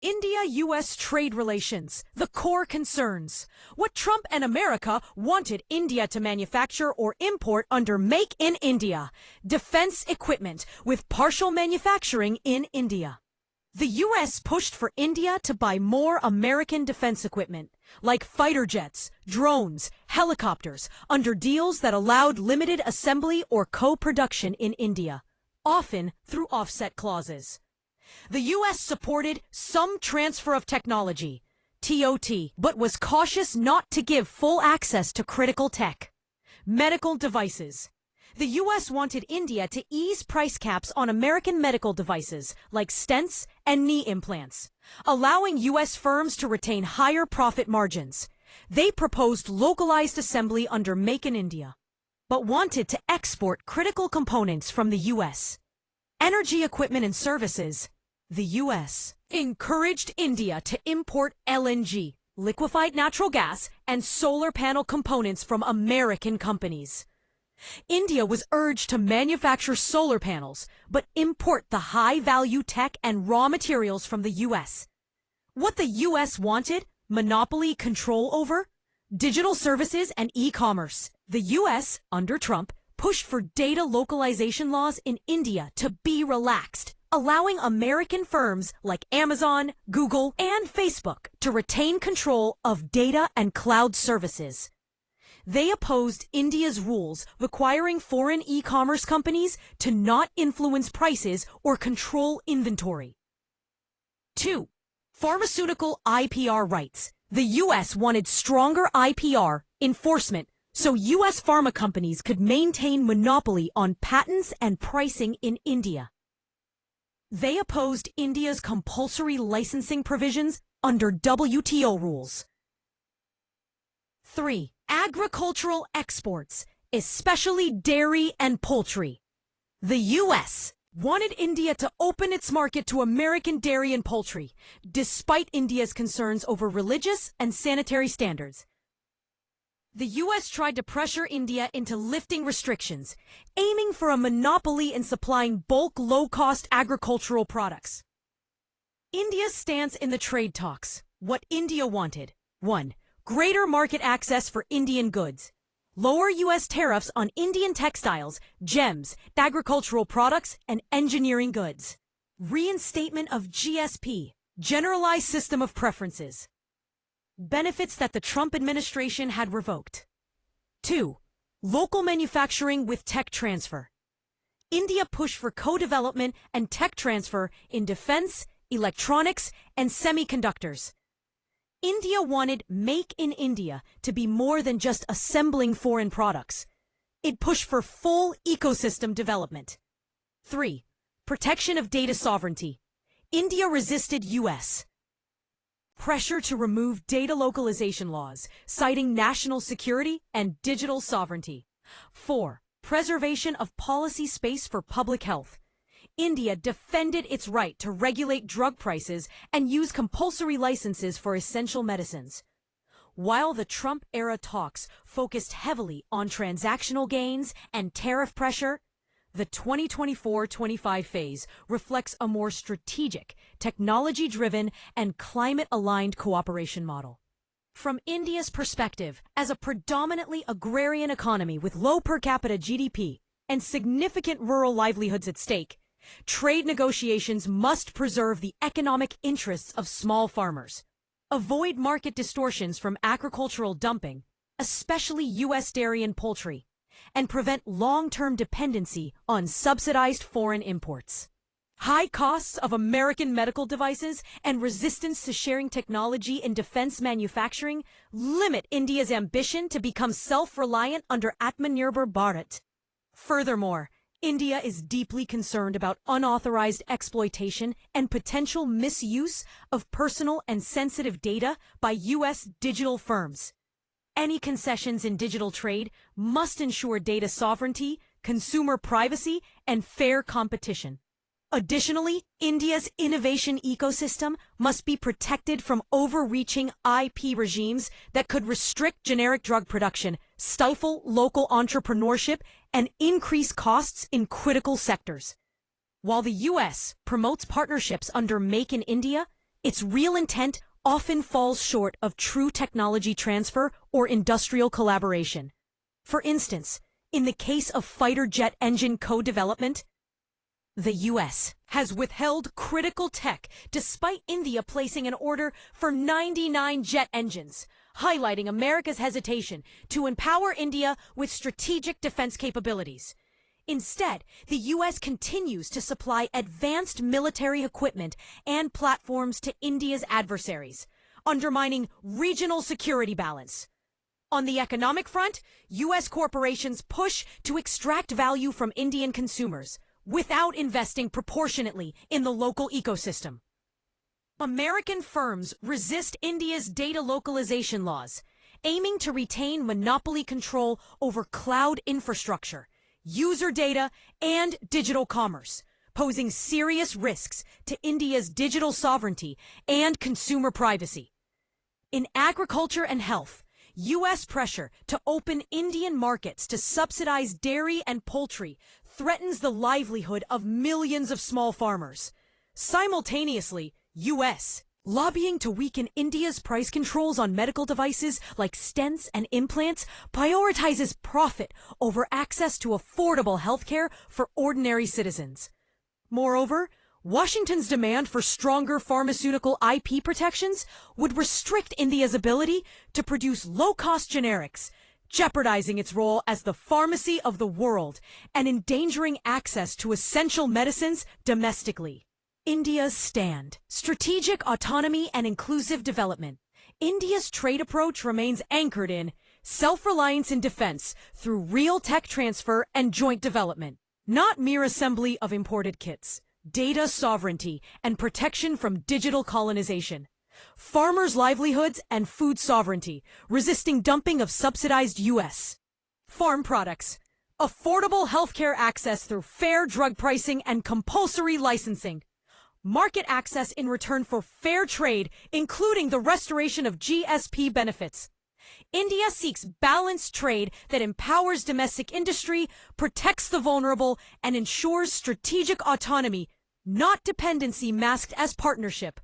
India-US trade relations, the core concerns. What Trump and America wanted India to manufacture or import under Make in India. Defense equipment with partial manufacturing in India. The US pushed for India to buy more American defense equipment, like fighter jets, drones, helicopters, under deals that allowed limited assembly or co-production in India, often through offset clauses. The U.S. supported some transfer of technology, TOT, but was cautious not to give full access to critical tech. Medical devices. The U.S. wanted India to ease price caps on American medical devices like stents and knee implants, allowing U.S. firms to retain higher profit margins. They proposed localized assembly under Make in India, but wanted to export critical components from the U.S. Energy equipment and services. The U.S. encouraged India to import LNG, liquefied natural gas, and solar panel components from American companies. India was urged to manufacture solar panels, but import the high-value tech and raw materials from the U.S. What the U.S. wanted? Monopoly control over? Digital services and e-commerce. The U.S., under Trump, pushed for data localization laws in India to be relaxed, allowing American firms like Amazon, Google, and Facebook to retain control of data and cloud services. They opposed India's rules requiring foreign e-commerce companies to not influence prices or control inventory. 2. Pharmaceutical IPR rights. The U.S. wanted stronger IPR enforcement so U.S. pharma companies could maintain monopoly on patents and pricing in India. They opposed India's compulsory licensing provisions under WTO rules. 3. Agricultural exports, especially dairy and poultry. The U.S. wanted India to open its market to American dairy and poultry, despite India's concerns over religious and sanitary standards. The U.S. tried to pressure India into lifting restrictions, aiming for a monopoly in supplying bulk, low-cost agricultural products. India's stance in the trade talks. What India wanted. 1. Greater market access for Indian goods. Lower U.S. tariffs on Indian textiles, gems, agricultural products, and engineering goods. Reinstatement of GSP, Generalized System of Preferences. Benefits that the Trump administration had revoked. 2. Local manufacturing with tech transfer. India pushed for co-development and tech transfer in defense, electronics, and semiconductors. India wanted Make in India to be more than just assembling foreign products. It pushed for full ecosystem development. 3. Protection of data sovereignty. India resisted U.S. pressure to remove data localization laws, citing national security and digital sovereignty. 4. Preservation of policy space for public health. India defended its right to regulate drug prices and use compulsory licenses for essential medicines. While the Trump-era talks focused heavily on transactional gains and tariff pressure, the 2024-25 phase reflects a more strategic, technology-driven, and climate-aligned cooperation model. From India's perspective, as a predominantly agrarian economy with low per capita GDP and significant rural livelihoods at stake, trade negotiations must preserve the economic interests of small farmers, avoid market distortions from agricultural dumping, especially U.S. dairy and poultry, and prevent long-term dependency on subsidized foreign imports. High costs of American medical devices and resistance to sharing technology in defense manufacturing limit India's ambition to become self-reliant under Atmanirbhar Bharat. Furthermore, India is deeply concerned about unauthorized exploitation and potential misuse of personal and sensitive data by U.S. digital firms. Any concessions in digital trade must ensure data sovereignty, consumer privacy, and fair competition. Additionally, India's innovation ecosystem must be protected from overreaching IP regimes that could restrict generic drug production, stifle local entrepreneurship, and increase costs in critical sectors. While the U.S. promotes partnerships under Make in India, its real intent often falls short of true technology transfer or industrial collaboration. For instance, in the case of fighter jet engine co-development, the U.S. has withheld critical tech despite India placing an order for 99 jet engines, highlighting America's hesitation to empower India with strategic defense capabilities. Instead, the U.S. continues to supply advanced military equipment and platforms to India's adversaries, undermining regional security balance. On the economic front, U.S. corporations push to extract value from Indian consumers without investing proportionately in the local ecosystem. American firms resist India's data localization laws, aiming to retain monopoly control over cloud infrastructure, user data, and digital commerce, posing serious risks to India's digital sovereignty and consumer privacy. In agriculture and health, U.S. pressure to open Indian markets to subsidize dairy and poultry threatens the livelihood of millions of small farmers. Simultaneously, U.S. lobbying to weaken India's price controls on medical devices like stents and implants prioritizes profit over access to affordable healthcare for ordinary citizens. Moreover, Washington's demand for stronger pharmaceutical IP protections would restrict India's ability to produce low-cost generics, jeopardizing its role as the pharmacy of the world and endangering access to essential medicines domestically. India's stand: strategic autonomy and inclusive development. India's trade approach remains anchored in self-reliance in defense through real tech transfer and joint development, not mere assembly of imported kits. Data sovereignty and protection from digital colonization. Farmers' livelihoods and food sovereignty, resisting dumping of subsidized U.S. farm products. Affordable healthcare access through fair drug pricing and compulsory licensing. Market access in return for fair trade, including the restoration of GSP benefits. India seeks balanced trade that empowers domestic industry, protects the vulnerable, and ensures strategic autonomy, not dependency masked as partnership.